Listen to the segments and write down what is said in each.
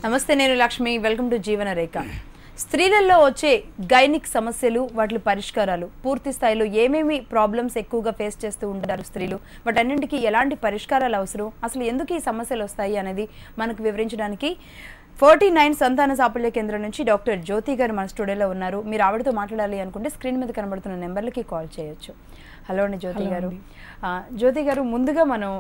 నమస్తే, నేను Lakshmi. Welcome to జీవన రేఖ. స్త్రీలలో వచ్చే గైనిక్ సమస్యలు, వాటి పరిష్కారాలు, పూర్తి స్థాయిలో ఏమేమి ప్రాబ్లమ్స్ ఎక్కువగా ఫేస్ చేస్తూ ఉంటారు స్త్రీలు, వాటన్నింటికి ఎలాంటి పరిష్కారాలు అవసరం, అసలు ఎందుకు ఈ సమస్యలు వస్తాయి అనేది మనకు వివరించడానికి 49 సంతాన సాఫల్య కేంద్రం నుంచి డాక్టర్ జ్యోతి గారు మన స్టూడియోలో ఉన్నారు. మీరు ఆవిడతో మాట్లాడాలి అనుకుంటే స్క్రీన్ మీద కనబడుతున్న నెంబర్లకి కాల్ చేయొచ్చు. హలో అండి జ్యోతి గారు. జ్యోతి గారు, ముందుగా మనం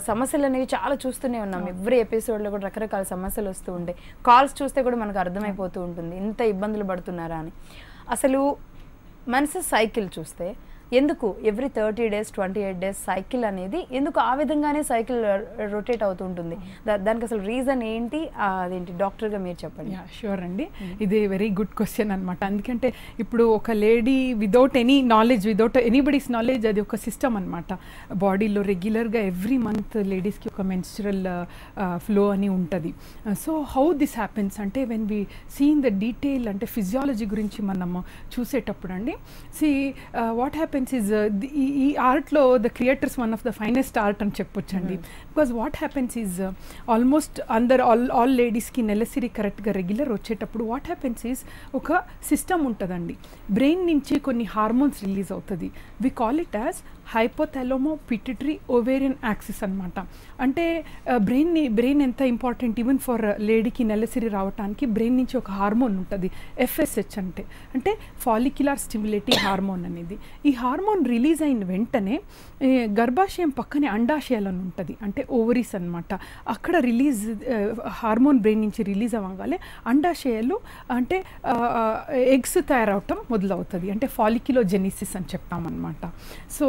సమస్యలు అనేవి చాలా చూస్తూనే ఉన్నాం. ఎవ్రీ ఎపిసోడ్లో కూడా రకరకాల సమస్యలు వస్తూ ఉంటాయి. కాల్స్ చూస్తే కూడా మనకు అర్థమైపోతూ ఉంటుంది ఇంత ఇబ్బందులు పడుతున్నారా అని. అసలు మెన్సెస్ సైకిల్ చూస్తే ఎందుకు ఎవ్రీ 30 days 28 days సైకిల్ అనేది ఎందుకు ఆ విధంగానే సైకిల్ రొటేట్ అవుతూ ఉంటుంది? దానికి అసలు రీజన్ ఏంటి? అదేంటి డాక్టర్గా మీరు చెప్పండి. షూర్ అండి, ఇది వెరీ గుడ్ క్వశ్చన్ అనమాట. ఎందుకంటే ఇప్పుడు ఒక lady without any knowledge, without anybody's knowledge, అది ఒక సిస్టమ్ అనమాట. బాడీలో రెగ్యులర్గా ఎవ్రీ మంత్ లేడీస్కి ఒక మెన్స్ట్రల్ ఫ్లో అని ఉంటుంది. సో హౌ దిస్ హ్యాపెన్స్ అంటే when we seen the detail, అంటే ఫిజియాలజీ గురించి మనము చూసేటప్పుడు అండి, వాట్ హ్యాపెన్స్ is ఈ ఆర్ట్లో the creators one of the finest art అని చెప్పొచ్చండి. Because what happens is almost all లేడీస్కి నెలసరి కరెక్ట్గా రెగ్యులర్ వచ్చేటప్పుడు వాట్ హ్యాపెన్స్ ఈజ్ ఒక సిస్టమ్ ఉంటుందండి. బ్రెయిన్ నుంచి కొన్ని హార్మోన్స్ రిలీజ్ అవుతుంది. We call it as hypothalamo pituitary ovarian axis అనమాట. అంటే బ్రెయిన్ ఎంత ఇంపార్టెంట్ ఈవెన్ ఫర్ లేడీకి నెలసరి రావడానికి. బ్రెయిన్ నుంచి ఒక హార్మోన్ ఉంటుంది, FSH అంటే ఫాలిక్యులర్ స్టిమ్యులేటింగ్ హార్మోన్ అనేది. ఈ హార్మోన్ రిలీజ్ అయిన వెంటనే గర్భాశయం పక్కనే అండాశయాలను ఉంటుంది, అంటే ఓవరీస్ అనమాట. అక్కడ రిలీజ్ హార్మోన్ బ్రెయిన్ నుంచి రిలీజ్ అవ్వగానే అండాశయాలు అంటే ఎగ్స్ తయారవటం మొదలవుతుంది, అంటే ఫాలిక్యులోజెనిసిస్ అని చెప్తామన్నమాట. సో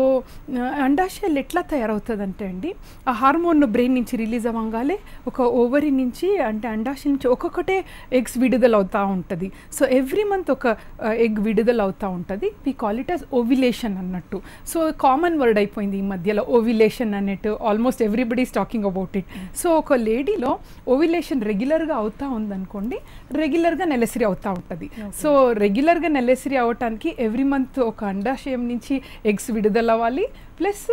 అండాశయాలు ఎట్లా తయారవుతుంది అంటే అండి, ఆ హార్మోన్ బ్రెయిన్ నుంచి రిలీజ్ అవ్వగానే ఒక ఓవరీ నుంచి, అంటే అండాశయం నుంచి ఒక్కొక్కటే ఎగ్స్ విడుదల అవుతూ ఉంటుంది. సో ఎవ్రీ మంత్ ఒక ఎగ్ విడుదల అవుతూ ఉంటుంది. We call it as ovulation అన్నట్టు. సో కామన్ వర్డ్ అయిపోయింది ఈ మధ్యలో ఓవిలేషన్ అన్నట్టు. Almost everybody is talking about it. So ఒక లేడీలో ఓవిలేషన్ రెగ్యులర్గా అవుతూ ఉందనుకోండి, రెగ్యులర్గా నెలసరి అవుతూ ఉంటుంది. సో రెగ్యులర్గా నెలసరి అవటానికి ఎవ్రీ మంత్ ఒక అండాశయం నుంచి ఎగ్స్ విడుదల అవ్వాలి, ప్లస్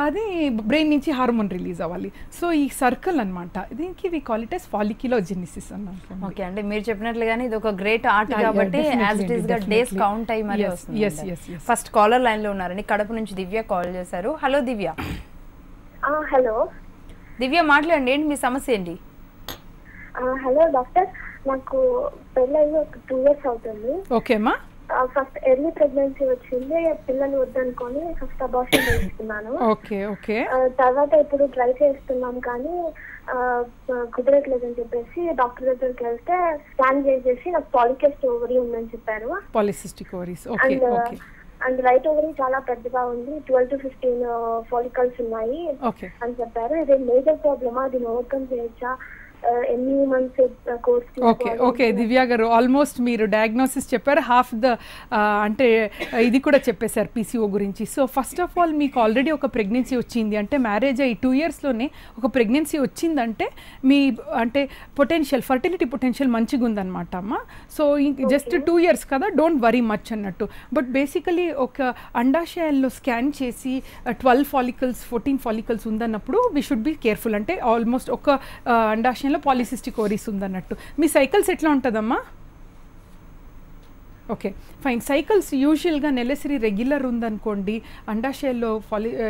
అది బ్రెయిన్ నుంచి హార్మోన్ రిలీజ్ అవ్వాలి. సో ఈ సర్కిల్ అనమాట. దీనికి వి కాల్ ఇట్ యాజ్ ఫాలిక్యులోజెనిసిస్ అన్నమాట. ఓకే అండి, మీరు చెప్పినట్లుగానే ఇది ఒక గ్రేట్ ఆర్ట్ కాబట్టి యాజ్ ఇట్ ఈస్ గా డేస్ కౌంట్ అయ్యి మరి వస్తుంది. ఫస్ట్ కాలర్ లైన్ లో ఉన్నారని కడప నుంచి దివ్య కాల్ చేశారు. హలో దివ్య. హలో దివ్య, మాట్లాడండి. ఏంటి మీ సమస్య ఏంటి? హలో డాక్టర్, నాకు పెళ్ళి ఒక 2 years అవుతుంది. ఓకేమా. ఫస్ట్ ఎర్లీ ప్రెగ్నెన్సీ వచ్చింది, పిల్లలు వద్దనుకొని ఫస్ట్ అబార్షన్ చేసుకున్నాను. తర్వాత ఇప్పుడు ట్రై చేస్తున్నాం కానీ కుదరట్లేదని చెప్పేసి డాక్టర్ దగ్గరికి వెళ్తే స్కాన్ చేసేసి నాకు పాలిసిస్టిక్ ఓవరీ ఉందని చెప్పారు. Polycystic ovaries. And right ovary చాలా పెద్దగా ఉంది, 12 to 15 ఫాలికల్స్ ఉన్నాయి అని చెప్పారు. ఇది మేజర్ ప్రాబ్లమా, దీన్ని ఓవర్కమ్ చేయొచ్చా? ఓకే దివ్య గారు, ఆల్మోస్ట్ మీరు డయాగ్నోసిస్ చెప్పారు, హాఫ్ ద అంటే ఇది కూడా చెప్పేశారు PCO గురించి. సో ఫస్ట్ ఆఫ్ ఆల్ మీకు ఆల్రెడీ ఒక ప్రెగ్నెన్సీ వచ్చింది అంటే, మ్యారేజ్ అయ్యి 2 yearsలోనే ఒక ప్రెగ్నెన్సీ వచ్చిందంటే మీ అంటే పొటెన్షియల్, ఫర్టిలిటీ పొటెన్షియల్ మంచిగా ఉందన్నమాట అమ్మ. సో జస్ట్ 2 years కదా, డోంట్ వరీ మచ్ అన్నట్టు. బట్ బేసికలీ ఒక అండాశయాల్లో స్కాన్ చేసి 12 follicles 14 follicles ఉందన్నప్పుడు వీ షుడ్ బి కేర్ఫుల్. అంటే ఆల్మోస్ట్ ఒక అండాశయం పాలిసిస్టిక్ ఓవరీస్ ఉందన్నట్టు. మీ సైకిల్స్ ఎట్లా ఉంటుందమ్మా? Okay fine. సైకిల్స్ యూజువల్గా నెలసరి రెగ్యులర్ ఉందనుకోండి, అండాశయాల్లో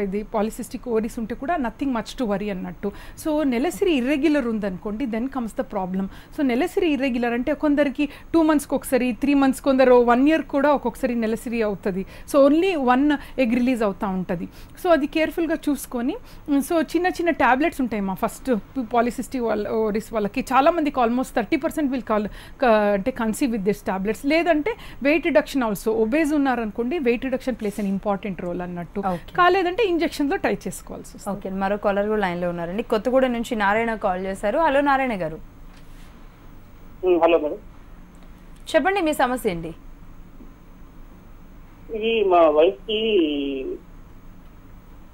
ఇది పాలిసిస్టిక్ ఓవరీస్ ఉంటే కూడా నథింగ్ మచ్ టు వరీ అన్నట్టు. సో నెలసరి ఇర్రెగ్యులర్ ఉందనుకోండి, then comes the problem. So నెలసరి ఇర్రెగ్యులర్ అంటే కొందరికి 2 monthsకి ఒకసారి, 3 months, కొందరు 1 year కూడా ఒక్కొక్కసారి నెలసరి అవుతుంది. సో ఓన్లీ 1 egg రిలీజ్ అవుతూ ఉంటుంది. సో అది కేర్ఫుల్గా చూసుకొని, సో చిన్న చిన్న ట్యాబ్లెట్స్ ఉంటాయి మా ఫస్ట్ పాలిసిస్టిక్ ఓవరీస్ వాళ్ళకి. చాలామందికి ఆల్మోస్ట్ 30% విల్ అంటే కన్సీవ్ విత్ దిస్ ట్యాబ్లెట్స్. లేదంటే వెయిట్ రిడక్షన్ ఆల్సో, ఒబేజ్ ఉన్నారనుకోండి, weight reduction plays an important role అన్నట్టు. కాలేదంటే ఇంజెక్షన్లో ట్రై చేసుకోవాల్సి వస్తుంది. ఓకే, మరో కాలర్ కూడా లైన్లో ఉన్నారండి. కొత్తగూడెం నుంచి నారాయణ కాల్ చేశారు. హలో నారాయణ గారు. హలో మేడం, చెప్పండి మీ సమస్య ఏంటి? ఇది మా వైఫ్ కి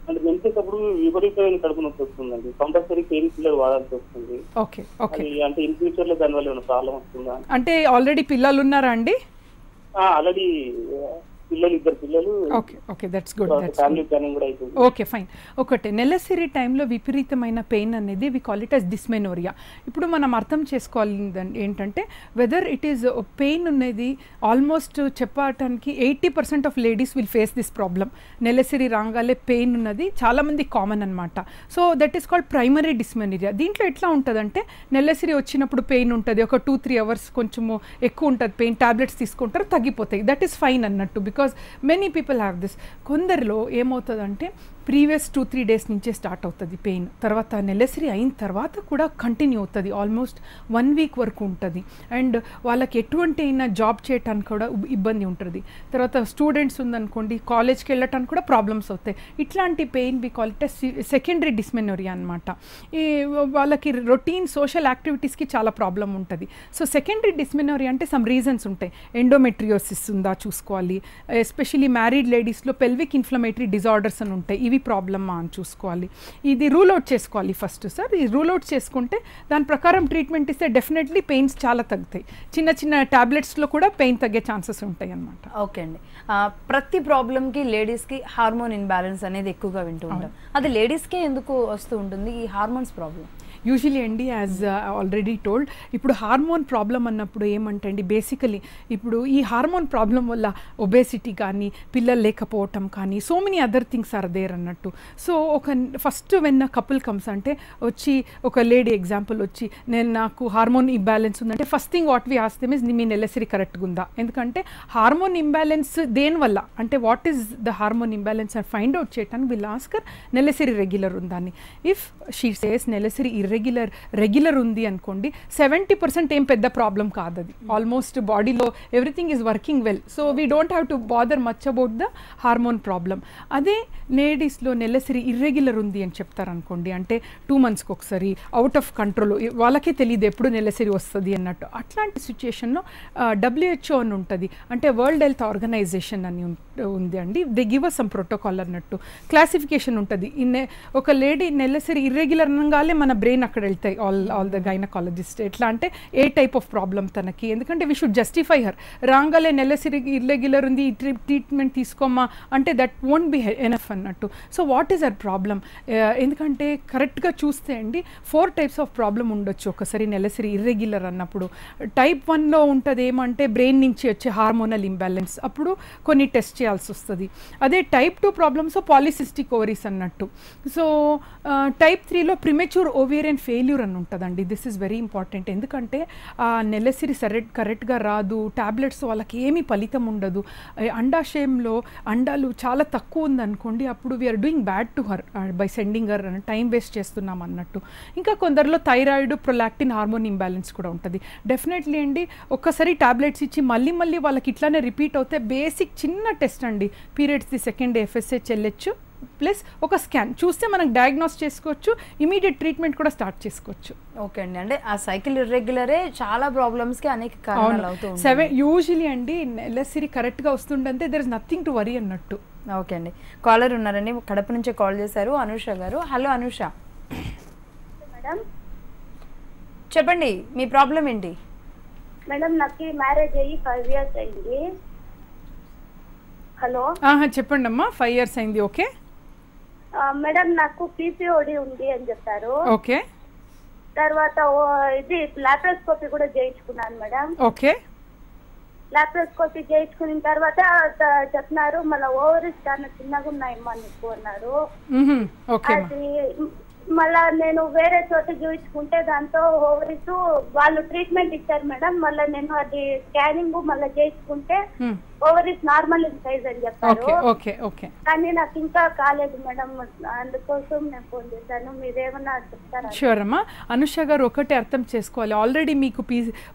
అంటే మెన్సేటప్పుడు విపరీతమైన కడుపు నొప్పి వస్తుందండి. కంపల్సరీ పెయిన్ కిల్లర్ వాడాల్సి వస్తుంది. అంటే ఇన్ ఫ్యూచర్ లో దానివల్ల ఏమైనా ప్రాబ్లం వస్తుందా? అంటే ఆల్రెడీ పిల్లలు ఉన్నారా అండి? ఆల్రెడీ ఇద్దరు పిల్లలు. Okay okay, that's good. Family planning కూడా అయిపోయింది. Okay fine. ఒకటే నెలసరి టైంలో విపరీతమైన పెయిన్ అనేది we call it as dysmenorrhoea. ఇప్పుడు మనం అర్థం చేసుకోవాలి ఏంటంటే వెదర్ ఇట్ ఈస్ పెయిన్ అనేది ఆల్మోస్ట్ చెప్పటానికి 80% of ladies will face this problem. నెలసరి రాగాలే పెయిన్ ఉన్నది చాలామంది కామన్ అనమాట. So that is called primary dysmenorrhoea. దీంట్లో ఎట్లా ఉంటుందంటే నెలసరి వచ్చినప్పుడు పెయిన్ ఉంటుంది, ఒక 2-3 అవర్స్ కొంచెము ఎక్కువ ఉంటుంది పెయిన్, టాబ్లెట్స్ తీసుకుంటారు తగ్గిపోతాయి, దట్ ఈస్ ఫైన్ అన్నట్టు. Because many people have this. కొందరిలో ఏమవుతుందంటే ప్రీవియస్ 2-3 డేస్ నుంచే స్టార్ట్ అవుతుంది పెయిన్, తర్వాత నెలసరి అయిన తర్వాత కూడా కంటిన్యూ అవుతుంది, ఆల్మోస్ట్ 1 వీక్ వరకు ఉంటుంది. అండ్ వాళ్ళకి ఎటువంటి అయినా జాబ్ చేయటానికి కూడా ఇబ్బంది ఉంటుంది. తర్వాత స్టూడెంట్స్ ఉందనుకోండి, కాలేజ్కి వెళ్ళటానికి కూడా ప్రాబ్లమ్స్ అవుతాయి. ఇట్లాంటి pain we call it secondary dysmenorrhea అనమాట. ఈ వాళ్ళకి రొటీన్ సోషల్ యాక్టివిటీస్కి చాలా ప్రాబ్లం ఉంటుంది. సో సెకండరీ డిస్మెనోరియా అంటే సమ్ రీజన్స్ ఉంటాయి. ఎండోమెట్రియోసిస్ ఉందా చూసుకోవాలి, ఎస్పెషలీ మ్యారీడ్ లేడీస్లో పెల్విక్ ఇన్ఫ్లమేటరీ డిజార్డర్స్ అని ఉంటాయి, ఇవి ప్రాబ్లమ్మా అని చూసుకోవాలి. ఇది రూల్ అవుట్ చేసుకోవాలి ఫస్ట్ సార్. ఈ రూల్ అవుట్ చేసుకుంటే దాని ప్రకారం ట్రీట్మెంట్ ఇస్తే డెఫినెట్లీ పెయిన్స్ చాలా తగ్గుతాయి. చిన్న చిన్న టాబ్లెట్స్లో కూడా పెయిన్ తగ్గే ఛాన్సెస్ ఉంటాయి అన్నమాట. ఓకే అండి. ప్రతి ప్రాబ్లంకి లేడీస్కి హార్మోన్ ఇన్బ్యాలెన్స్ అనేది ఎక్కువగా వింటూ ఉంటాం. అది లేడీస్కే ఎందుకు వస్తూ ఉంటుంది ఈ హార్మోన్స్ ప్రాబ్లం? యూజువలీ అండి, యాజ్ ఆల్రెడీ టోల్డ్, ఇప్పుడు హార్మోన్ ప్రాబ్లం అన్నప్పుడు ఏమంటే అండి, బేసికలీ ఇప్పుడు ఈ హార్మోన్ ప్రాబ్లం వల్ల ఒబేసిటీ కానీ, పిల్లలు లేకపోవటం కానీ, so many other things are there అన్నట్టు. So first when couple comes అంటే వచ్చి ఒక లేడీ ఎగ్జాంపుల్ వచ్చి నాకు హార్మోన్ ఇంబ్యాలెన్స్ ఉందంటే first thing what we ask them is మీ నెలసరి కరెక్ట్గా ఉందా. ఎందుకంటే హార్మోన్ ఇంబ్యాలెన్స్ దేనివల్ల అంటే what is the hormone imbalance అని ఫైండ్ అవుట్ చేయటానికి విల్ ఆస్కర్ నెలసరి రెగ్యులర్ ఉందా అని. ఇఫ్ షీ సేస్ నెలసరి రెగ్యులర్ ఉంది అనుకోండి, 70% ఏం పెద్ద ప్రాబ్లం కాదు. అది ఆల్మోస్ట్ బాడీలో everything is working well. So we don't have to bother much about the hormone problem. అదే లేడీస్లో నెలసరి ఇర్రెగ్యులర్ ఉంది అని చెప్తారనుకోండి, అంటే 2 monthsకి ఒకసారి అవుట్ ఆఫ్ కంట్రోల్, వాళ్ళకే తెలియదు ఎప్పుడు నెలసరి వస్తుంది అన్నట్టు. అట్లాంటి సిచ్యుయేషన్లో WHO అని ఉంటుంది, అంటే వరల్డ్ హెల్త్ ఆర్గనైజేషన్ అని ఉంది అండి. They give us some protocol అన్నట్టు, క్లాసిఫికేషన్ ఉంటుంది. ఒక లేడీ నెలసరి ఇర్రెగ్యులర్ అనగానే మన బ్రెయిన్ అక్కడ వెళ్తాయి ఆల్ ద గైనకాలజిస్ట్. ఎట్లా అంటే ఏ టైప్ ఆఫ్ ప్రాబ్లం తనకి, ఎందుకంటే వీ షుడ్ జస్టిఫై హర్. రాగాలే నెలసరి ఇర్రెగ్యులర్ ఉంది, ట్రీట్మెంట్ తీసుకోమా అంటే దట్ వోంట్ బి ఎనఫ్ అన్నట్టు. So what is our problem? ఎందుకంటే కరెక్ట్గా చూస్తే అండి 4 types ఆఫ్ ప్రాబ్లం ఉండొచ్చు ఒకసారి నెలసరి ఇర్రెగ్యులర్ అన్నప్పుడు. టైప్ 1లో ఉంటుంది ఏమంటే బ్రెయిన్ నుంచి వచ్చే హార్మోనల్ ఇంబ్యాలెన్స్, అప్పుడు కొన్ని టెస్ట్ చేయాల్సి వస్తుంది. అదే టైప్ 2 ప్రాబ్లమ్స్ పాలిసిస్టిక్ ఓవరీస్ అన్నట్టు. సో టైప్ 3లో ప్రిమెచ్యూర్ ఓవేరియన్ ఫెయిల్యూర్ అని ఉంటుందండి. This is very important. ఎందుకంటే నెలసరి కరెక్ట్గా రాదు, టాబ్లెట్స్ వాళ్ళకి ఏమీ ఫలితం ఉండదు. అండాశయంలో అండాలు చాలా తక్కువ ఉందనుకోండి, అప్పుడు we are doing bad to her by sending her, time waste చేస్తున్నాం అన్నట్టు. ఇంకా కొందరిలో థైరాయిడ్, ప్రొలాక్టిన్ హార్మోన్ ఇంబ్యాలెన్స్ కూడా ఉంటుంది. డెఫినెట్లీ అండి ఒక్కసారి టాబ్లెట్స్ ఇచ్చి మళ్ళీ వాళ్ళకి ఇట్లానే రిపీట్ అవుతే బేసిక్ చిన్న టెస్ట్ అండి, పీరియడ్స్ది సెకండ్ FSH వెళ్ళొచ్చు, ప్లస్ ఒక స్కాన్ చూస్తే మనం డయాగ్నోస్ చేసుకోవచ్చు, ఇమీడియట్ ట్రీట్మెంట్ కూడా స్టార్ట్ చేసుకోవచ్చు. ఓకే అండి. అంటే ఆ సైకిల్ ఇర్రెగ్యులరే చాలా ప్రాబ్లమ్స్కి అనేక కారణాలు అవుతూ ఉంటాయి. యూజువలీ అండి నెలసరి కరెక్ట్గా వస్తుందంటే there is nothing to worry అన్నట్టు. ఓకే అండి. కాలర్ ఉన్నారండి, కడప నుంచే కాల్ చేశారు, అనూష గారు. హలో అనూష, మేడం చెప్పండి మీ ప్రాబ్లం ఏంటి? మేడం నాకు మ్యారేజ్ అయ్యి 5 years అయింది. హలో చెప్పండి అమ్మా. 5 years అయింది. ఓకే మేడం, నాకు PCOD ఉంది అని చెప్పారు. ఓకే. తర్వాత ఇది లాప్రోస్కోపీ కూడా చేయించుకున్నాను మేడం. ఓకే. లాప్రోస్కోపీ చేయించుకున్న తర్వాత చెప్తున్నారు మళ్ళీ ఓవరీస్ చాలా చిన్నగా ఉన్నాయమ్మా నీకు అన్నారు. అది మళ్ళా నేను వేరే చోట చూపించుకుంటే దాంతో ఓవరీస్ వాళ్ళు ట్రీట్మెంట్ ఇచ్చారు మేడం. మళ్ళీ నేను అది స్కానింగ్ మళ్ళీ చేయించుకుంటే ఓవరీస్ నార్మల్ సైజ్ అని చెప్పారు. కానీ నాకు ఇంకా కాలేదు మేడం, అందుకోసం నేను ఫోన్ చేశాను. మీరేమన్నా చెప్తారా? షూర్ అమ్మా. అనుష గారు ఒకటే అర్థం చేసుకోవాలి, ఆల్రెడీ మీకు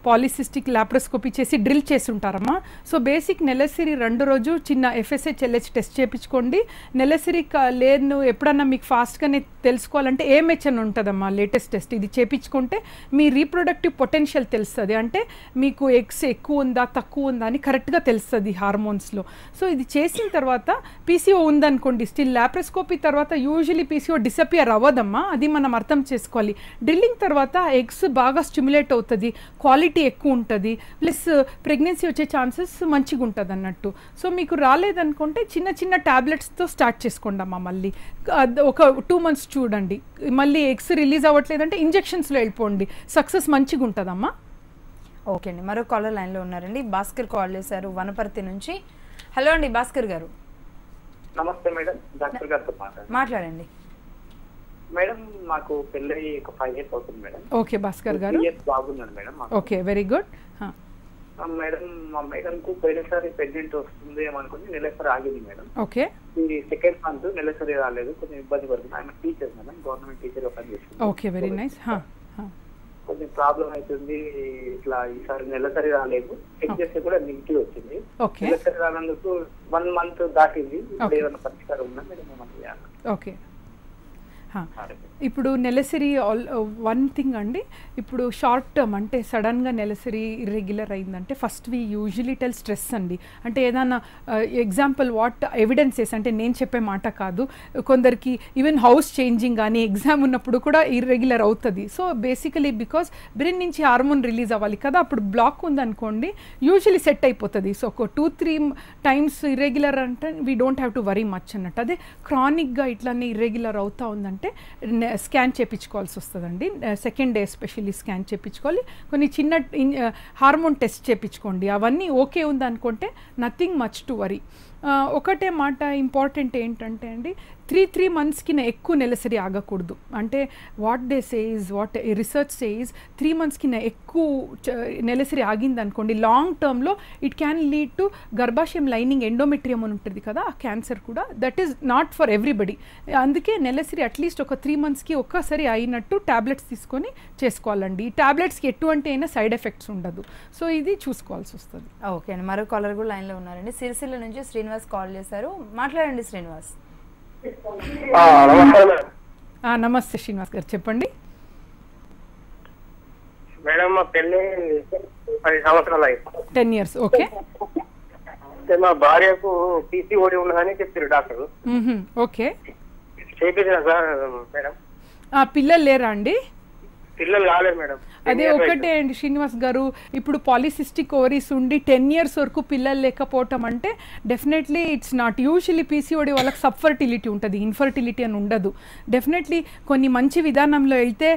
పాలిసిస్టిక్ లాప్రోస్కోపీ చేసి డ్రిల్ చేసి ఉంటారమ్మా. సో బేసిక్ నెలసరి 2 రోజు చిన్న FSH LH టెస్ట్ చేయించుకోండి. నెలసరి లేదు ఎప్పుడన్నా మీకు ఫాస్ట్గానే తెలుసుకోవాలంటే AMH అని ఉంటుందమ్మా, లేటెస్ట్ టెస్ట్. ఇది చేయించుకుంటే మీ రీప్రొడక్టివ్ పొటెన్షియల్ తెలుస్తుంది, అంటే మీకు ఎగ్స్ ఎక్కువ ఉందా తక్కువ ఉందా అని కరెక్ట్గా తెలుస్తుంది వస్తుంది హార్మోన్స్లో. సో ఇది చేసిన తర్వాత పీసీఓ ఉందనుకోండి, స్టిల్ లాప్రోస్కోపీ తర్వాత యూజువలీ పీసీఓ డిసపియర్ అవ్వదమ్మా, అది మనం అర్థం చేసుకోవాలి. డ్రిల్లింగ్ తర్వాత ఎగ్స్ బాగా స్టిమ్యులేట్ అవుతుంది, క్వాలిటీ ఎక్కువ ఉంటుంది, ప్లస్ ప్రెగ్నెన్సీ వచ్చే ఛాన్సెస్ మంచిగా ఉంటుంది అన్నట్టు. సో మీకు రాలేదనుకుంటే చిన్న చిన్న ట్యాబ్లెట్స్తో స్టార్ట్ చేసుకోండి అమ్మా. మళ్ళీ ఒక 2 months చూడండి, మళ్ళీ ఎగ్స్ రిలీజ్ అవ్వట్లేదంటే ఇంజెక్షన్స్లో వెళ్ళిపోండి, సక్సెస్ మంచిగా ఉంటుందమ్మా. ఓకే అండి, మరో కాలర్ లైన్లో ఉన్నారండి. భాస్కర్ కాల్ చేశారు వనపర్తి నుంచి. హలో అండి భాస్కర్ గారు. నమస్తే మేడం, డాక్టర్ గారితో మాట్లాడండి. మేడం మాకు పెళ్ళి ఒక 5 years అవుతుంది మేడం. ఓకే భాస్కర్ గారు. బాగున్నాడు madam. Okay, very good. Madam మా మేడం కు పోయినసారి ప్రెగ్నెంట్ వస్తుంది ఏమనుకుని నెలసరి ఆగింది మేడం. ఓకే. ఈ 2nd month నెలసరి రాలేదు, కొంచెం ఇబ్బంది పడుతుంది. ఆయన టీచర్ మేడం, గవర్నమెంట్ టీచర్ గా పనిచేస్తుంది. Okay, very nice. కొంచెం ప్రాబ్లం అవుతుంది, ఇట్లా ఈసారి నెలసరి రాలేదు, చెక్ చేస్తే కూడా నెగిటివ్ వచ్చింది. నెలసరి రానందుకు 1 month దాటింది. ఏదైనా పరిష్కారం ఉందా మేడం? ఓకే, ఇప్పుడు నెలసరి వన్ థింగ్ అండి, ఇప్పుడు షార్ట్ టర్మ్ అంటే సడన్గా నెలసరి ఇర్రెగ్యులర్ అయిందంటే first we usually tell stress అండి. అంటే ఏదైనా ఎగ్జాంపుల్ వాట్ ఎవిడెన్సెస్ అంటే నేను చెప్పే మాట కాదు, కొందరికి ఈవెన్ హౌస్ చేంజింగ్ కానీ ఎగ్జామ్ ఉన్నప్పుడు కూడా ఇర్రెగ్యులర్ అవుతుంది. సో బేసికలీ బికాస్ బ్రెయిన్ నుంచి హార్మోన్ రిలీజ్ అవ్వాలి కదా, అప్పుడు బ్లాక్ ఉందనుకోండి యూజువలీ సెట్ అయిపోతుంది. సో ఒక 2-3 times ఇర్రెగ్యులర్ అంటే we don't have to worry much అన్నట్టు. అదే క్రానిక్గా ఇట్లానే ఇర్రెగ్యులర్ అవుతా ఉందంటే స్కాన్ చేయించుకోవాల్సి వస్తుందండి. 2nd day ఎస్పెషల్లీ స్కాన్ చేయించుకోవాలి. కొన్ని చిన్న హార్మోన్ టెస్ట్ చేయించుకోండి, అవన్నీ ఓకే ఉందనుకుంటే నథింగ్ మచ్ టు వరీ. ఒకటే మాట ఇంపార్టెంట్ ఏంటంటే అండి, 3 monthsకి ఎక్కువ నెలసరి ఆగకూడదు. అంటే what they says, what research says 3 monthsకి ఎక్కువ నెలసరి ఆగింది అనుకోండి, లాంగ్ టర్మ్లో ఇట్ క్యాన్ లీడ్ టు గర్భాశయం లైనింగ్ ఎండోమెట్రియం అని ఉంటుంది కదా, ఆ క్యాన్సర్ కూడా. That is not for everybody. అందుకే నెలసరి అట్లీస్ట్ ఒక 3 monthsకి ఒక్కసారి అయినట్టు ట్యాబ్లెట్స్ తీసుకొని చేసుకోవాలండి. ఈ ట్యాబ్లెట్స్కి ఎటువంటి అయినా సైడ్ ఎఫెక్ట్స్ ఉండదు. సో ఇది చూసుకోవాల్సి వస్తుంది. ఓకే అండి, మరో కాలర్ కూడా లైన్లో ఉన్నారండి. సిరిసిల్ల నుంచి శ్రీనివాస్ కాల్ చేశారు. మాట్లాడండి శ్రీనివాస్. నమస్తే శ్రీనివాస్ గారు, చెప్పండి. మేడం మా పెళ్ళి 10 సంవత్సరాలు అయింది. 10 years. ఓకే. మా భార్యకు పీసీఓడి ఉన్నదని చెప్పారు డాక్టర్. ఓకే, చేయించిన సార్ మేడం. పిల్లలు లేరా అండి? పిల్లలు కాలేదు మేడం. అదే ఒకటే అండి శ్రీనివాస్ గారు, ఇప్పుడు పాలిసిస్టిక్ ఓవరీస్ ఉండి 10 years వరకు పిల్లలు లేకపోవటం అంటే definitely it's not. Usually PCOD వాళ్ళకి సబ్ఫర్టిలిటీ ఉంటుంది, ఇన్ఫర్టిలిటీ అని ఉండదు. డెఫినెట్లీ కొన్ని మంచి విధానంలో వెళ్తే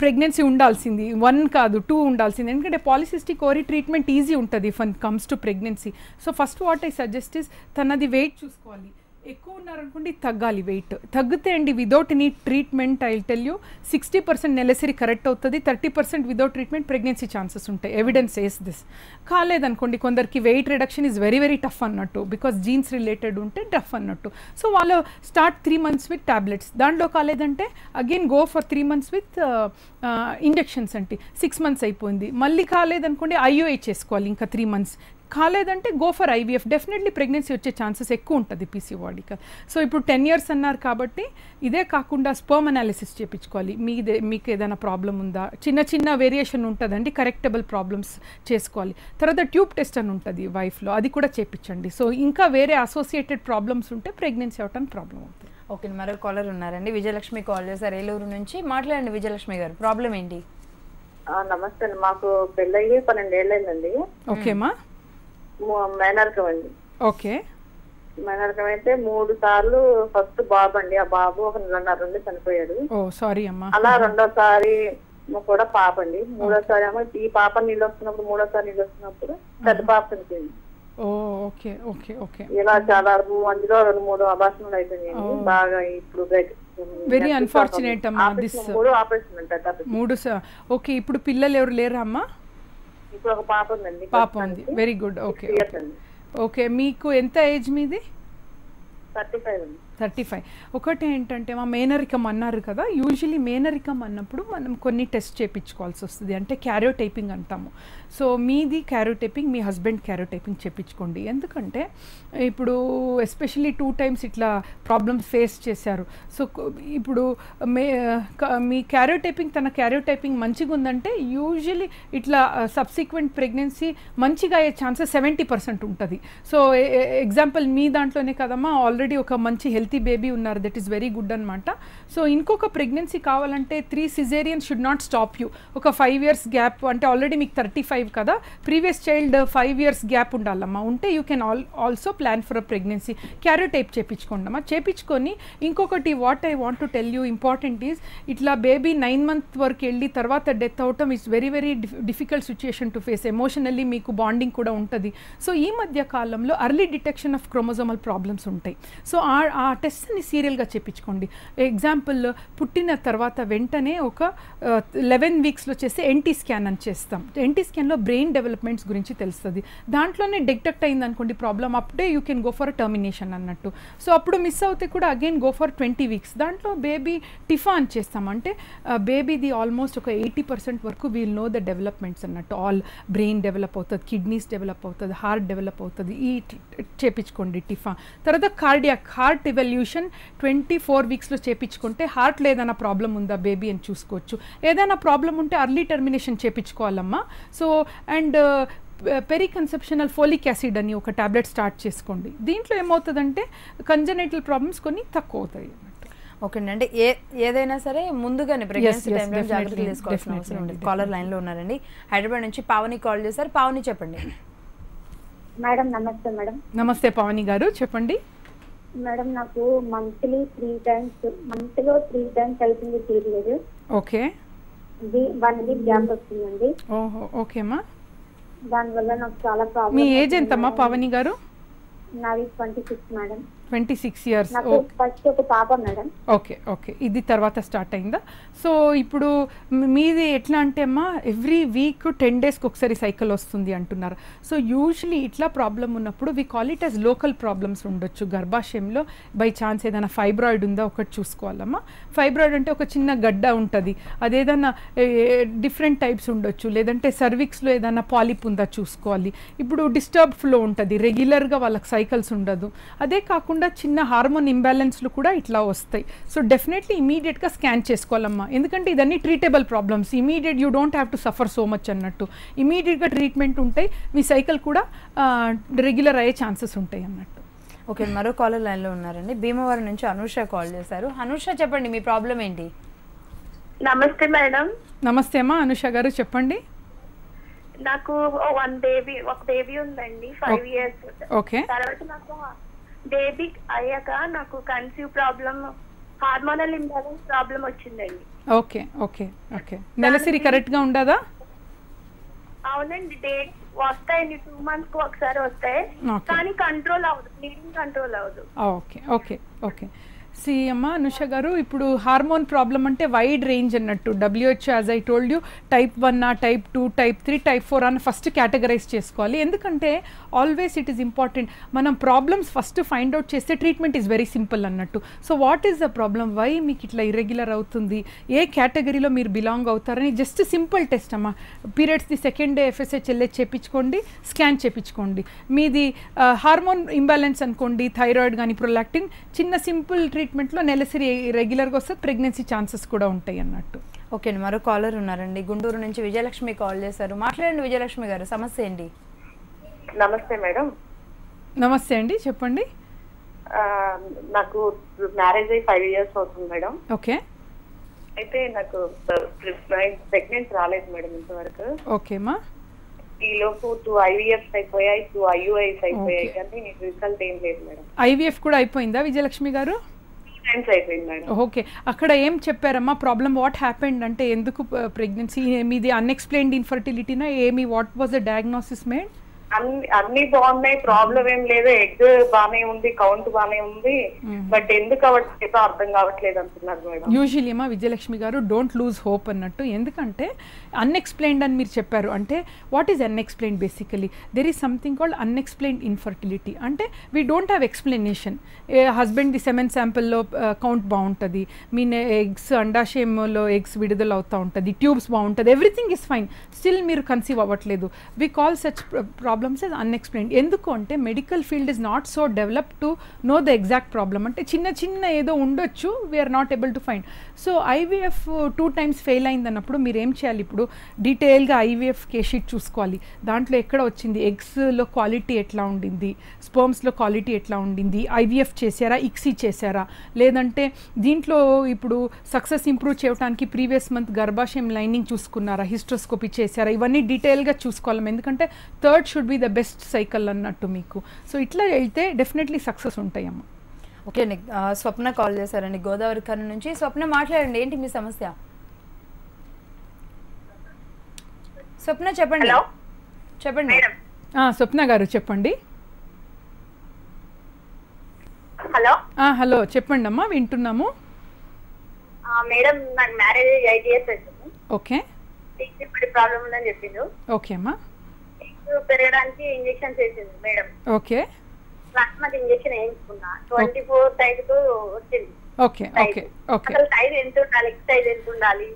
ప్రెగ్నెన్సీ ఉండాల్సింది, 1 కాదు 2 ఉండాల్సింది. ఎందుకంటే పాలిసిస్టిక్ ఓవరీ ట్రీట్మెంట్ ఈజీ ఉంటుంది if one comes to pregnancy. So first what I suggest is తనది వెయిట్ చూసుకోవాలి. ఎక్కువ ఉన్నారనుకోండి తగ్గాలి వెయిట్. తగ్గితే అండి without any treatment I tell you 60% నెలసరి కరెక్ట్ అవుతుంది, 30% విదౌట్ ట్రీట్మెంట్ ప్రెగ్నెన్సీ ఛాన్సెస్ ఉంటాయి. Evidence says this. కాలేదనుకోండి కొందరికి weight reduction is very very tough అన్నట్టు, బికాస్ జీన్స్ రిలేటెడ్ ఉంటే టఫ్ అన్నట్టు. సో వాళ్ళు స్టార్ట్ 3 months విత్ ట్యాబ్లెట్స్. దాంట్లో కాలేదంటే again go for 3 months with injections. అంటే 6 months అయిపోయింది, మళ్ళీ కాలేదనుకోండి ఐయుఐ చేసుకోవాలి ఇంకా 3 months. కాలేదంటే go for IVF. Definitely pregnancy వచ్చే ఛాన్సెస్ ఎక్కువ ఉంటుంది పీసీఓడికి. సో ఇప్పుడు 10 years అన్నారు కాబట్టి ఇదే కాకుండా స్పర్మ్ అనాలిసిస్ చేయించుకోవాలి. మీకు ఏదైనా ప్రాబ్లం ఉందా, చిన్న చిన్న వేరియేషన్ ఉంటుందండి, కరెక్టబుల్ ప్రాబ్లమ్స్ చేసుకోవాలి. తర్వాత ట్యూబ్ టెస్ట్ అని ఉంటుంది వైఫ్లో, అది కూడా చేయించండి. సో ఇంకా వేరే అసోసియేటెడ్ ప్రాబ్లమ్స్ ఉంటే ప్రెగ్నెన్సీ అవటానికి ప్రాబ్లం అవుతుంది. ఓకే, మరో కాలర్ ఉన్నారండి. విజయలక్ష్మి కాల్ చేశారు ఏలూరు నుంచి. మాట్లాడండి విజయలక్ష్మి గారు, ప్రాబ్లం ఏంటి? నమస్తే అండి, మాకు పెళ్ళయ్యి 12 ఏళ్ళు అయిందండి. ఓకేమా. మేనర్కం అండి. ఓకే. మేనర్కం అయితే 3 సార్లు ఫస్ట్ బాబు అండి, ఆ బాబు 1 నెలన్నర నుండి చనిపోయాడు. ఓ సారీ అమ్మా. అలా 2వసారి కూడా పాప అండి. 3వసారి ఏమో ఈ పాప నీళ్ళు వస్తున్నప్పుడు, 3వసారి నీళ్ళు వస్తున్నప్పుడు పెద్ద పాప చనిపోయింది. Okay okay okay. ఇలా చాలా మధ్యలో 2-3 అబార్షన్లు అయిపోయినాయి. బాగా ఇప్పుడు వెరీ అన్ఫార్చునేట్ అమ్మా దిస్. 3 ఆపరేషన్ అంటారు. 3. ఓకే, ఇప్పుడు పిల్లలు ఎవరు లేరా అమ్మా? ఇప్పుడు ఒక పాప ఉందండి. పాప ఉంది, వెరీ గుడ్. Okay okay. మీకు ఎంత ఏజ్ మీది? 35 అండి. 35. ఒకటి ఏంటంటే మా మేనరికం అన్నారు కదా, యూజువలీ మేనరికం అన్నప్పుడు మనం కొన్ని టెస్ట్ చేయించుకోవాల్సి వస్తుంది, అంటే క్యారియోటైపింగ్ అంటాము. సో మీది క్యారియోటైపింగ్, మీ హస్బెండ్ క్యారియోటైపింగ్ చేయించుకోండి. ఎందుకంటే ఇప్పుడు ఎస్పెషల్లీ 2 times ఇట్లా ప్రాబ్లమ్స్ ఫేస్ చేశారు. సో ఇప్పుడు మీ క్యారియోటైపింగ్, తన క్యారియోటైపింగ్ మంచిగా ఉందంటే యూజువలీ ఇట్లా సబ్సిక్వెంట్ ప్రెగ్నెన్సీ మంచిగా అయ్యే ఛాన్సెస్ 70% ఉంటుంది. సో ఎగ్జాంపుల్ మీ దాంట్లోనే కదమ్మా, ఆల్రెడీ ఒక మంచి హెల్తీ బేబీ ఉన్నారు, దట్ ఈస్ వెరీ గుడ్ అనమాట. సో ఇంకొక ప్రెగ్నెన్సీ కావాలంటే 3 cesareans should not stop you. ఒక 5 years గ్యాప్, అంటే ఆల్రెడీ మీకు 35 కదా, ప్రీవియస్ చైల్డ్ 5 years గ్యాప్ ఉండాలమ్మా. ఉంటే you can also plan for a pregnancy. Karyotype చేయించుకోండి అమ్మా. చేయించుకొని ఇంకొకటి what I want to tell you important is, ఇట్లా బేబీ 9 months వరకు వెళ్ళి తర్వాత డెత్ అవటం it's very very difficult situation to face. Emotionally మీకు బాండింగ్ కూడా ఉంటుంది. సో ఈ మధ్య కాలంలో early detection of chromosomal problems ఉంటాయి. సో ఆ టెస్ట్ని సీరియల్గా చేయించుకోండి. ఎగ్జాంపుల్ పుట్టిన తర్వాత వెంటనే ఒక 11 weeksలో చేస్తే ఎన్టీ స్కాన్ అని చేస్తాం. ఎన్టీ స్కాన్లో బ్రెయిన్ డెవలప్మెంట్స్ గురించి తెలుస్తుంది. దాంట్లోనే డిటెక్ట్ అయింది అనుకోండి ప్రాబ్లమ్, అప్పుడే you can go for termination అన్నట్టు. సో అప్పుడు మిస్ అవుతే కూడా అగైన్ గో ఫర్ 20 weeks. దాంట్లో బేబీ టిఫా అని చేస్తాం, అంటే బేబీది ఆల్మోస్ట్ ఒక 80% వరకు వీల్ నో ద డెవలప్మెంట్స్ అన్నట్టు. ఆల్ బ్రెయిన్ డెవలప్ అవుతుంది, కిడ్నీస్ డెవలప్ అవుతుంది, హార్ట్ డెవలప్ అవుతుంది. ఈ చేపించుకోండి టిఫా. తర్వాత హార్ట్ ఎవల్యూషన్ 24 weeksలో చేపించుకుంటే హార్ట్లో ఏదైనా ప్రాబ్లం ఉందా బేబీ అని చూసుకోవచ్చు. ఏదైనా ప్రాబ్లం ఉంటే అర్లీ టర్మినేషన్ చేపించుకోవాలమ్మా. So and periconceptional folic acid అని ఒక టాబ్లెట్ స్టార్ట్ చేసుకోండి. దీంట్లో ఏమవుతుందంటే కంజనైటల్ ప్రాబ్లమ్స్ కొన్ని తక్కువ అవుతాయి. ఓకే అండి, అంటే ఏదైనా సరే ముందుగానే ప్రెగ్నెన్సీ టైంలో జాగ్రత్తలు తీసుకోవాల్సిన అవసరం ఉంది. కాలర్ లైన్లో ఉన్నారండి, హైదరాబాద్ నుంచి పావని కాల్ చేశారు. పావని చెప్పండి. మేడం నమస్తే. మేడం నమస్తే పావని గారు, చెప్పండి. మేడం నాకు మంత్లో 3 times అవుతుంది పీరియడ్. ఓకే. 1 week గ్యాప్ వస్తుందండి. ఓహో, ఓకేమ్మా. దానివల్ల నాకు చాలా ప్రాబ్లం. మీ ఏజ్ ఎంతమ్మా పావని గారు? నాది 26 మేడం. 26 years. నాకు ఫస్ట్ ఒక పాప మేడం. ఓకే ఓకే, ఇది తర్వాత స్టార్ట్ అయిందా? సో ఇప్పుడు మీది ఎట్లా అంటే అమ్మా, ఎవ్రీ వీక్ 10 daysకి ఒకసారి సైకిల్ వస్తుంది అంటున్నారు. సో యూజువలీ ఇట్లా ప్రాబ్లం ఉన్నప్పుడు we call it as local problems ఉండొచ్చు. గర్భాశయంలో బై ఛాన్స్ ఏదైనా ఫైబ్రాయిడ్ ఉందా ఒకటి చూసుకోవాలమ్మా. ఫైబ్రాయిడ్ అంటే ఒక చిన్న గడ్డ ఉంటుంది, అదేదన్నా డిఫరెంట్ టైప్స్ ఉండొచ్చు. లేదంటే సర్విక్స్లో ఏదైనా పాలిప్ ఉందా చూసుకోవాలి. ఇప్పుడు డిస్టర్బ్ ఫ్లో ఉంటుంది, రెగ్యులర్గా వాళ్ళకి సైకిల్స్ ఉండదు. అదే కాకుండా చిన్న హార్మోన్ ఇంబ్యాలెన్స్లు కూడా ఇట్లా వస్తాయి. సో డెఫినెట్లీ ఇమీడియట్గా స్కాన్ చేసుకోవాలమ్మా. ఎందుకంటే ఇదన్నీ treatable problems. Immediate you don't have to suffer so much అన్నట్టు. ఇమీడియట్గా ట్రీట్మెంట్ ఉంటాయి, మీ సైకిల్ కూడా రెగ్యులర్ అయ్యే ఛాన్సెస్ ఉంటాయి అన్నట్టు. ఓకే, మరో కాలర్ లైన్లో ఉన్నారండి, భీమవరం నుంచి అనూష కాల్ చేశారు. అనూష చెప్పండి, మీ ప్రాబ్లం ఏంటి? నమస్తే మేడం. నమస్తే అమ్మా అనూష గారు, చెప్పండి. నాకు ఒక బేబీ ఉందండి, 5 years. ఓకే. తర్వాత నాకు బేబీ అయ్యాక నాకు conceive problem, hormonal imbalance problem వచ్చిందండి. Okay okay okay. నెలసరి కరెక్ట్గా ఉండదా? అవునండి, డేట్ వస్తాయండి, 2 months ఒకసారి వస్తాయి, కానీ కంట్రోల్ అవ్వదు, బ్లీడింగ్ కంట్రోల్ అవ్వదు. Okay okay okay. సి అమ్మ అనుష గారు, ఇప్పుడు హార్మోన్ ప్రాబ్లం అంటే వైడ్ రేంజ్ అన్నట్టు. WHO as I told you type 1, type 2, type 3, type 4 అని ఫస్ట్ కేటగరైజ్ చేసుకోవాలి. ఎందుకంటే ఆల్వేస్ ఇట్ ఈస్ ఇంపార్టెంట్, మనం ప్రాబ్లమ్స్ ఫస్ట్ ఫైండ్ అవుట్ చేస్తే ట్రీట్మెంట్ ఈజ్ వెరీ సింపుల్ అన్నట్టు. So what is the problem, why మీకు ఇట్లా irregular అవుతుంది, ఏ కేటగిరీలో మీరు బిలాంగ్ అవుతారని జస్ట్ సింపుల్ టెస్ట్ అమ్మా. పీరియడ్స్ది 2nd day FSH LH చేయించుకోండి, స్కాన్ చేయించుకోండి. మీది హార్మోన్ ఇంబ్యాలెన్స్ అనుకోండి, థైరాయిడ్ కానీ ప్రొలాక్టిన్, చిన్న సింపుల్ ట్రీట్మెంట్లో నెలసరి రెగ్యులర్గా వస్తే ప్రెగ్నెన్సీ ఛాన్సెస్ కూడా ఉంటాయి అన్నట్టు. ఓకే అండి, మరో కాలర్ ఉన్నారండి, గుంటూరు నుంచి విజయలక్ష్మి కాల్ చేశారు. మాట్లాడండి విజయలక్ష్మి గారు, సమస్య ఏంటి? నమస్తే మేడం. నమస్తే అండి, చెప్పండి. నాకు మ్యారేజ్ అయ్యి 5 years అవుతుంది మేడం. ఓకే. అయితే నాకు ప్రెగ్నెన్సీ రాలేదు మేడం ఇంతవరకు. ఓకేమా. ఈ లోపు 2 IVFs అయిపోయాయి, 2 IUIs అయిపోయాయి, కానీ రిజల్ట్ ఏం లేదు మేడం. IVF కూడా అయిపోయిందా విజయలక్ష్మి గారు? 3 times అయిపోయింది మేడం. ఓకే. అక్కడ ఏం చెప్పారమ్మా ప్రాబ్లం, వాట్ హ్యాపెండ్ అంటే ఎందుకు ప్రెగ్నెన్సీ మీది అన్ఎక్స్ప్లెయిన్డ్ ఇన్ఫర్టిలిటీనా ఏమి, what was the diagnosis made? అన్ని బాగున్నాయి, ప్రాబ్లం ఏం లేదు, ఎగ్ బానే ఉంది, కౌంట్ బానే ఉంది, బట్ ఎందుకు అవ్వట్లేదో అర్థం కావట్లేదు అంటున్నారు మేడం. యూజువల్లీ అమ్మా విజయలక్ష్మి గారు డోంట్ లూజ్ హోప్ అన్నట్టు, ఎందుకంటే అన్ఎక్స్ప్లెయిన్డ్ అని మీరు చెప్పారు. అంటే what is unexplained? Basically there is something called unexplained infertility. అంటే వీ డోంట్ హ్యావ్ ఎక్స్ప్లెనేషన్. హస్బెండ్ది సెమెన్ శాంపుల్లో కౌంట్ బాగుంటుంది, మీ ఎగ్స్ అండాశయంలో ఎగ్స్ విడుదల అవుతూ ఉంటుంది, ట్యూబ్స్ బాగుంటుంది, ఎవ్రీథింగ్ ఈజ్ ఫైన్, స్టిల్ మీరు కన్సీవ్ అవ్వట్లేదు. We call such problems as unexplained. ఎందుకు అంటే medical field is not so developed to know the exact problem. అంటే చిన్న చిన్న ఏదో ఉండొచ్చు, we are not able to find. So IVF 2 times fail అయింది అన్నప్పుడు మీరు ఏం చేయాలి? ఇప్పుడు డీటెయిల్గా ఐవీఎఫ్ కేస్ షీట్ చూసుకోవాలి. దాంట్లో ఎక్కడ వచ్చింది, ఎగ్స్లో క్వాలిటీ ఎట్లా ఉండింది, స్పర్మ్స్లో క్వాలిటీ ఎట్లా ఉండింది, ఐవీఎఫ్ చేశారా, ఇక్సీ చేశారా, లేదంటే దీంట్లో ఇప్పుడు సక్సెస్ ఇంప్రూవ్ చేయడానికి ప్రీవియస్ మంత్ గర్భాశయం లైనింగ్ చూసుకున్నారా, హిస్ట్రోస్కోపీ చేశారా, ఇవన్నీ డీటెయిల్గా చూసుకోవాలి. ఎందుకంటే third should be the best cycle అన్నట్టు మీకు. సో ఇట్లా వెళ్తే డెఫినెట్లీ సక్సెస్ ఉంటాయమ్మా. ఓకే అండి, స్వప్న కాల్ చేశారండి గోదావరి ఖన్నం నుంచి. స్వప్న మాట్లాడండి, ఏంటి మీ సమస్య? స్వప్న చెప్పండి. చెప్పండి స్వప్న గారు చెప్పండి. హలో హలో చెప్పండి అమ్మా, వింటున్నాము. మేడం నాకు మ్యారేజ్ 8 years అవుతుంది. ఓకే, ప్రాబ్లం ఉందని చెప్పిండు. ఓకే అమ్మా. పెరగడానికి ఇంజెక్షన్ చేసింది మేడం. ఓకే, ప్లాస్మాకి ఇంజెక్షన్ వేయించుకున్నా, 24 size వచ్చింది. Okay okay okay. సైజ్ ఎంత ఉండాలి, సైజ్ ఎంత ఉండాలి?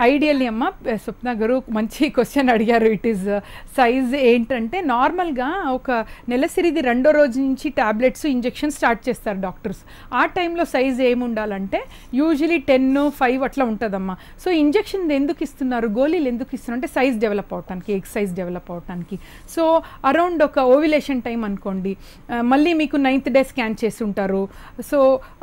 ఐడియల్లీ అమ్మ స్వప్న గారు మంచి క్వశ్చన్ అడిగారు. ఇట్ ఈస్ సైజ్ ఏంటంటే నార్మల్గా ఒక నెలసరిది 2వ రోజు నుంచి ట్యాబ్లెట్స్ ఇంజెక్షన్ స్టార్ట్ చేస్తారు డాక్టర్స్. ఆ టైంలో సైజ్ ఏముండాలంటే యూజువలీ 10, 5 అట్లా ఉంటుందమ్మా. సో ఇంజెక్షన్ ఎందుకు ఇస్తున్నారు, గోళీలు ఎందుకు ఇస్తున్నారు అంటే సైజ్ డెవలప్ అవడానికి, ఎగ్ సైజ్ డెవలప్ అవడానికి. సో అరౌండ్ ఒక ఓవ్యులేషన్ టైం అనుకోండి, మళ్ళీ మీకు 9th day స్కాన్ చేసి ఉంటారు. So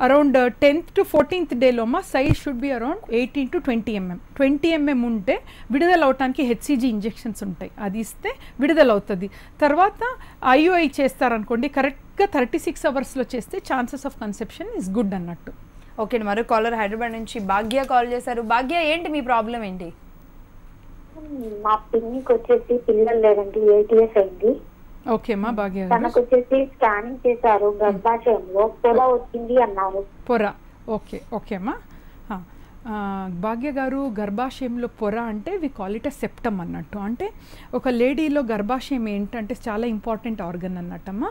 around 10th to 14th డేలో అమ్మా size should be around 18 to 20 mm. 20 mm ఉంటే విడుదల అవటానికి హెచ్సిజీ ఇంజెక్షన్స్ ఉంటాయి, అది ఇస్తే విడుదల అవుతుంది. తర్వాత ఐయుఐ చేస్తారనుకోండి, కరెక్ట్గా 36 hours చేస్తే chances of conception is good అన్నట్టు. ఓకే, మరో కాలర్ హైదరాబాద్ నుంచి భాగ్య కాల్ చేశారు. భాగ్య, ఏంటి మీ ప్రాబ్లం ఏంటి? మా పిన్నికి వచ్చేసి పిల్లలు లేదండి, 8 years అయింది. ఓకే అమ్మా భాగ్య, తనకు వచ్చేసి స్కానింగ్ చేశారు, గర్భాశయంలో పొర వచ్చింది అన్నారు. పొర, ఓకే ఓకే అమ్మా. భాగ్య గారు, గర్భాశయంలో పొర అంటే we call it a septum అన్నట్టు. అంటే ఒక లేడీలో గర్భాశయం ఏంటంటే చాలా ఇంపార్టెంట్ ఆర్గన్ అన్నట్టమ్మా.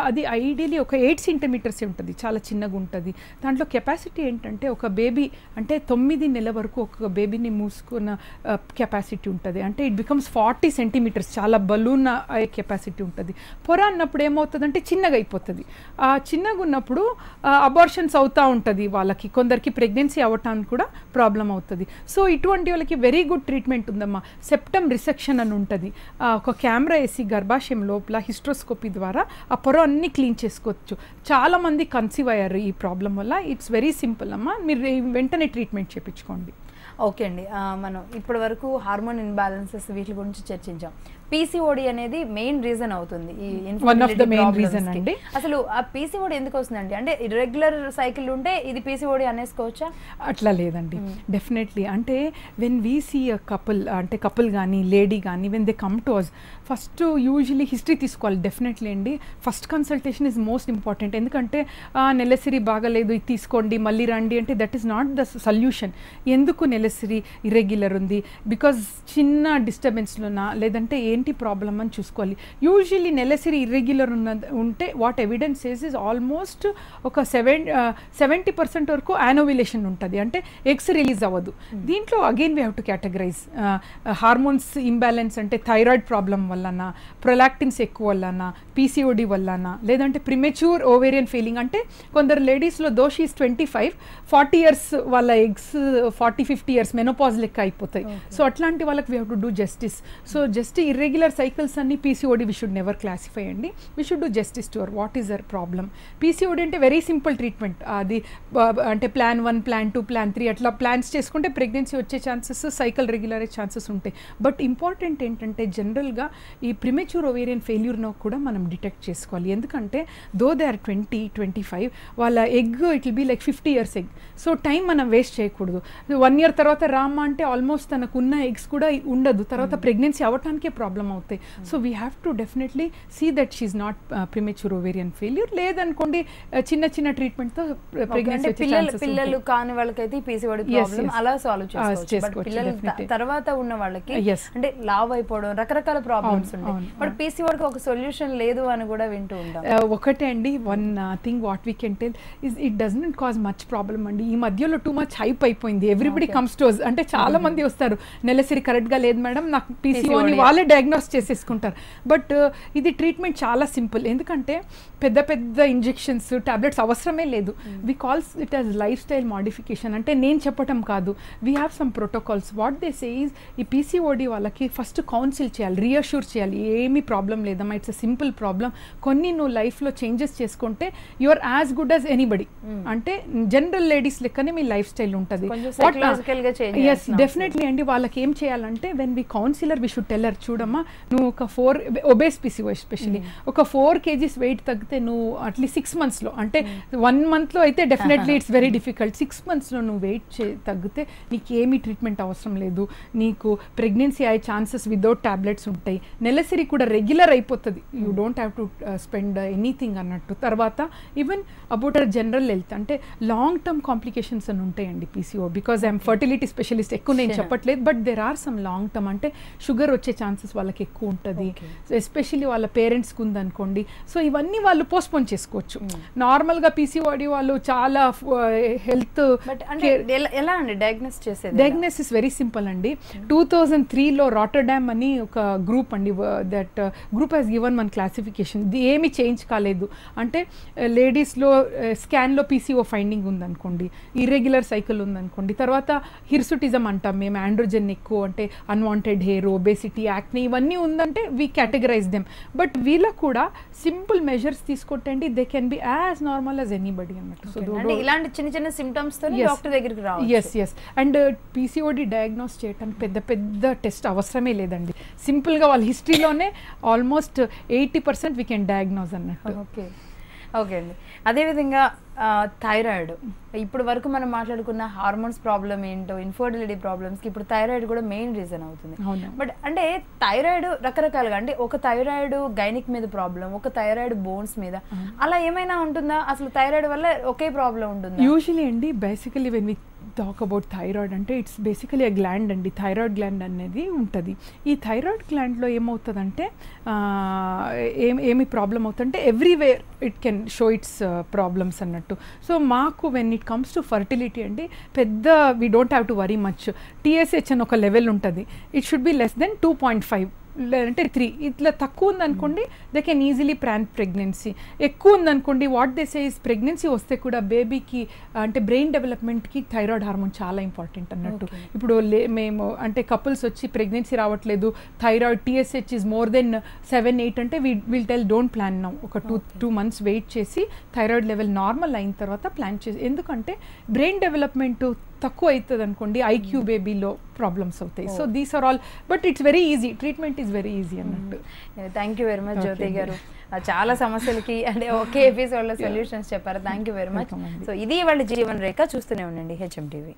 అది ఐడియలీ ఒక 8 centimeters ఉంటుంది, చాలా చిన్నగా ఉంటుంది. దాంట్లో కెపాసిటీ ఏంటంటే ఒక బేబీ అంటే 9 నెలల వరకు ఒక బేబీని మూసుకున్న కెపాసిటీ ఉంటుంది. అంటే ఇట్ బికమ్స్ 40 centimeters, చాలా బలూన్ అయ్యే కెపాసిటీ ఉంటుంది. పొర అన్నప్పుడు ఏమవుతుందంటే చిన్నగా అయిపోతుంది. చిన్నగా ఉన్నప్పుడు అబార్షన్స్ అవుతూ ఉంటుంది వాళ్ళకి, కొందరికి ప్రెగ్నెన్సీ అవ్వటానికి కూడా ప్రాబ్లం అవుతుంది. సో ఇటువంటి వాళ్ళకి వెరీ గుడ్ ట్రీట్మెంట్ ఉందమ్మా. సెప్టమ్ రిసెక్షన్ అని ఉంటుంది. ఒక కెమెరా వేసి గర్భాశయం లోపల హిస్ట్రోస్కోపీ ద్వారా ఆ పొర అన్నీ క్లీన్ చేసుకోవచ్చు. చాలామంది కన్సీవ్ అయ్యారు ఈ ప్రాబ్లం వల్ల. ఇట్స్ వెరీ సింపుల్ అమ్మా, మీరు వెంటనే ట్రీట్మెంట్ చేయించుకోండి. ఓకే అండి, మనం ఇప్పటి వరకు హార్మోన్ ఇన్బ్యాలెన్సెస్ వీటి గురించి చర్చించాం. పీసీఓడి అనేది మెయిన్ రీజన్ అవుతుంది ఈ ఇన్ఫర్టిలిటీ. అసలు ఆ పీసీఓడి ఎందుకు వస్తుందండి? అంటే ఇర్రెగ్యులర్ సైకిల్ ఉంటే ఇది పీసీఓడి అనేసుకోవచ్చా? అట్లా లేదండి, డెఫినెట్లీ. అంటే when we see a couple, అంటే కపుల్ కానీ లేడీ కానీ when they come to us, first usually history తీసుకోవాలి. డెఫినెట్లీ అండి, first consultation is most important. ఎందుకంటే నెలసరి బాగలేదు, ఇది తీసుకోండి మళ్ళీ రండి అంటే that is not the solution. ఎందుకు నెలసరి ఇర్రెగ్యులర్ ఉంది, బికాజ్ చిన్న డిస్టర్బెన్స్లోనా లేదంటే ఏంటి ప్రాబ్లమ్ అని చూసుకోవాలి. యూజువల్లీ నెలసరి ఇర్రెగ్యులర్ ఉంటే వాట్ ఎవిడెన్స్ ఇస్ ఆల్మోస్ట్ ఒక 70% వరకు యానోవిలేషన్ ఉంటుంది, అంటే ఎగ్స్ రిలీజ్ అవ్వదు. దీంట్లో again we have to categorise. Hormones imbalance అంటే థైరాయిడ్ ప్రాబ్లం వల్లనా, ప్రొలాక్టిన్స్ ఎక్కువ వల్లనా, పీసీఓడి వల్లనా, లేదంటే ప్రిమెచ్యూర్ ఓవేరియన్ ఫెయిలింగ్. అంటే కొందరు లేడీస్లో దోష్ ఈస్ 25, 40 years వాళ్ళ ఎగ్స్ 40-50 years మెనోపాజ్ లెక్క అయిపోతాయి. సో అట్లాంటి వాళ్ళకి we have to do justice. So just irregular cycles అన్ని PCOD we should never classify అండి. We should do justice to our what is our problem. PCOD అంటే very simple treatment. అది అంటే plan 1, plan 2, plan 3 అట్లా plans చేసుకుంటే pregnancy వచ్చే chances, cycle regular అయ్యే chances ఉంటాయి. బట్ ఇంపార్టెంట్ ఏంటంటే జనరల్గా ఈ ప్రిమెచ్యూర్ ఓవేరియన్ ఫెయిల్యూర్ను కూడా మనం డిటెక్ట్ చేసుకోవాలి. ఎందుకంటే దో దే ఆర్ 20-25 వాళ్ళ egg it will be like 50 years egg. So time మనం వేస్ట్ చేయకూడదు. 1 year తర్వాత రామ్మ అంటే ఆల్మోస్ట్ తనకున్న ఎగ్స్ కూడా ఉండదు, తర్వాత ప్రెగ్నెన్సీ అవ్వటానికే ప్రాబ్లం అవుతాయి. So we have to definitely see that she's not premature ovarian failure. లేదనుకోండి చిన్న చిన్న ట్రీట్మెంట్ తో ప్రెగ్నెన్సీ పిల్లలు కాని వాళ్ళకైతే పీసీఓడి ప్రాబ్లం అలా సాల్వ్ చేసుకోవచ్చు. పిల్లలు తర్వాత ఉన్న వాళ్ళకి అంటే లావ్ అయిపోవడం రకరకాల ప్రాబ్లమ్స్ ఉంటాయి. బట్ పీసీఓడికి ఒక సొల్యూషన్ లేదు అని కూడా వింటూ ఉంటాం. ఒకటే అండి, one thing what we can tell is it doesn't cause much problem అండి. ఈ మధ్యలో టూ మచ్ హైప్ అయిపోయింది. ఎవ్రీబడి కమ్స్ టు అస్, అంటే చాలా మంది వస్తారు నెలసరి కరెక్ట్ గా లేదు మేడం నాకు పీసీఓ అని వాళ్ళే డయాగ్నోస్ చేసేసుకుంటారు. బట్ ఇది ట్రీట్మెంట్ చాలా సింపుల్, ఎందుకంటే పెద్ద పెద్ద ఇంజెక్షన్స్ టాబ్లెట్స్ అవసరమే లేదు. We calls it as lifestyle modification. అంటే నేను చెప్పటం కాదు, we have some protocols. What they say is ఈ పీసీఓడి వాళ్ళకి ఫస్ట్ కౌన్సిల్ చేయాలి, రీఅష్యూర్ చేయాలి, ఏమీ ప్రాబ్లం లేదమ్మా, ఇట్స్ అ సింపుల్ ప్రాబ్లం, కొన్ని నువ్వు లైఫ్లో చేంజెస్ చేసుకుంటే you are as good as anybody. అంటే జనరల్ లేడీస్ లెక్కనే మీ లైఫ్ స్టైల్ ఉంటుంది. ఎస్ డెఫినెట్లీ అండి. వాళ్ళకి ఏం చేయాలంటే when we counsel her we should tell her, చూడమ్మా నువ్వు ఒక 4 ఒబేస్ పీసీఓ ఎస్పెషలీ ఒక 4 kgs వెయిట్ తగ్గితే నువ్వు అట్లీస్ట్ 6 monthsలో, అంటే 1 monthలో అయితే డెఫినెట్లీ ఇట్స్ వెరీ డిఫికల్ట్, 6 monthsలో నువ్వు వెయిట్ తగ్గితే నీకు ఏమీ ట్రీట్మెంట్ అవసరం లేదు, నీకు ప్రెగ్నెన్సీ అయ్యే ఛాన్సెస్ వితౌట్ టాబ్లెట్స్ ఉంటాయి, నెలసరి కూడా రెగ్యులర్ అయిపోతుంది, you don't have to spend anything అన్నట్టు. తర్వాత even about our general health, అంటే లాంగ్ టర్మ్ కాంప్లికేషన్స్ అని ఉంటాయండి PCO. Because I'm fertility specialist, ఎక్కువ నేను చెప్పట్లేదు, but there are some long term, అంటే షుగర్ వచ్చే ఛాన్సెస్ వాళ్ళకి ఎక్కువ ఉంటుంది, ఎస్పెషల్లీ వాళ్ళ పేరెంట్స్కి ఉందనుకోండి. సో ఇవన్నీ వాళ్ళు పోస్ట్పోన్ చేసుకోవచ్చు. నార్మల్గా పీసీఓడి వాళ్ళు చాలా హెల్త్ ఎలా అండి డయాగ్నోస్ చేసేది? డయాగ్నోసిస్ వెరీ సింపుల్ అండి. 2003లో రాటర్డామ్ అని ఒక గ్రూప్ అండి, that group has given one classification. ఏమి చేంజ్ కాలేదు, అంటే లేడీస్లో స్కాన్లో పీసీఓ ఫైండింగ్ ఉందనుకోండి, ఇర్రెగ్యులర్ సైకిల్ ఉందనుకోండి, తర్వాత హిర్సుటిజం అంటాం మేము, ఆండ్రోజన్ ఎక్కువ అంటే అన్వాంటెడ్ హెయిర్, ఒబేసిటీ, యాక్నే ఇవన్నీ ఉందంటే వీ కేటగరైజ్ దెమ్. బట్ వీళ్ళకు కూడా సింపుల్ మెజర్స్ తీసుకుంటండి, they can be as normal as anybody అన్నట్టు. సో ఇలాంటి చిన్న చిన్న సిమ్టమ్స్ తో డాక్టర్ దగ్గరికి రావాలి. ఎస్ అండ్ పీసీఓడి డయాగ్నోస్ చేయడానికి పెద్ద పెద్ద టెస్ట్ అవసరమే లేదండి. సింపుల్గా వాళ్ళ హిస్టరీలోనే ఆల్మోస్ట్ 80% వీ కెన్ డయాగ్నోస్ అన్నట్టు. ఓకే అండి. అదేవిధంగా థైరాయిడ్, ఇప్పుడు వరకు మనం మాట్లాడుకున్న హార్మోన్స్ ప్రాబ్లం ఏంటో, ఇన్ఫర్టిలిటీ ప్రాబ్లమ్స్కి ఇప్పుడు థైరాయిడ్ కూడా మెయిన్ రీజన్ అవుతుంది. బట్ అంటే థైరాయిడ్ రకరకాలుగా, అంటే ఒక థైరాయిడ్ గైనిక్ మీద ప్రాబ్లం, ఒక థైరాయిడ్ బోన్స్ మీద, అలా ఏమైనా ఉంటుందా? అసలు థైరాయిడ్ వల్ల ఒకే ప్రాబ్లం ఉంటుందా? యూజువలీ అండి basically when we talk about thyroid అంటే ఇట్స్ బేసికలీ ఎ గ్లాండ్ అండి, థైరాయిడ్ గ్లాండ్ అనేది ఉంటుంది. ఈ థైరాయిడ్ గ్లాండ్లో ఏమవుతుందంటే ఏమి ప్రాబ్లం అవుతుందంటే everywhere it can show it's problems అన్నట్టు. సో మాకు when it comes to fertility అండి పెద్ద we don't have to worry much. TSH అని ఒక లెవెల్ ఉంటుంది, it should be less than 2.5 లేదంటే 3. ఇట్లా తక్కువ ఉందనుకోండి they can easily plan pregnancy. ఎక్కువ ఉందనుకోండి what they say is pregnancy వస్తే కూడా బేబీకి అంటే బ్రెయిన్ డెవలప్మెంట్కి థైరాయిడ్ హార్మోన్ చాలా ఇంపార్టెంట్ అన్నట్టు. ఇప్పుడు మేము అంటే కపుల్స్ వచ్చి ప్రెగ్నెన్సీ రావట్లేదు, thyroid TSH is more than 7-8 అంటే will tell don't plan now, ఒక 2 months వెయిట్ చేసి థైరాయిడ్ లెవెల్ నార్మల్ అయిన తర్వాత ప్లాన్ చేసి, ఎందుకంటే బ్రెయిన్ డెవలప్మెంట్ తక్కువ అవుతుంది అనుకోండి ఐక్యూ బేబీలో ప్రాబ్లమ్స్ అవుతాయి. So these are all, but it's very easy, treatment is very easy అన్నట్టు. Thank you very much Jyothi గారు, చాలా సమస్యలకి అంటే ఒకే ఎపిసోడ్లో సొల్యూషన్స్ చెప్పారు. Thank you very much. So ఇది వాళ్ళ జీవన రేఖ, చూస్తూనే ఉండండి HM TV.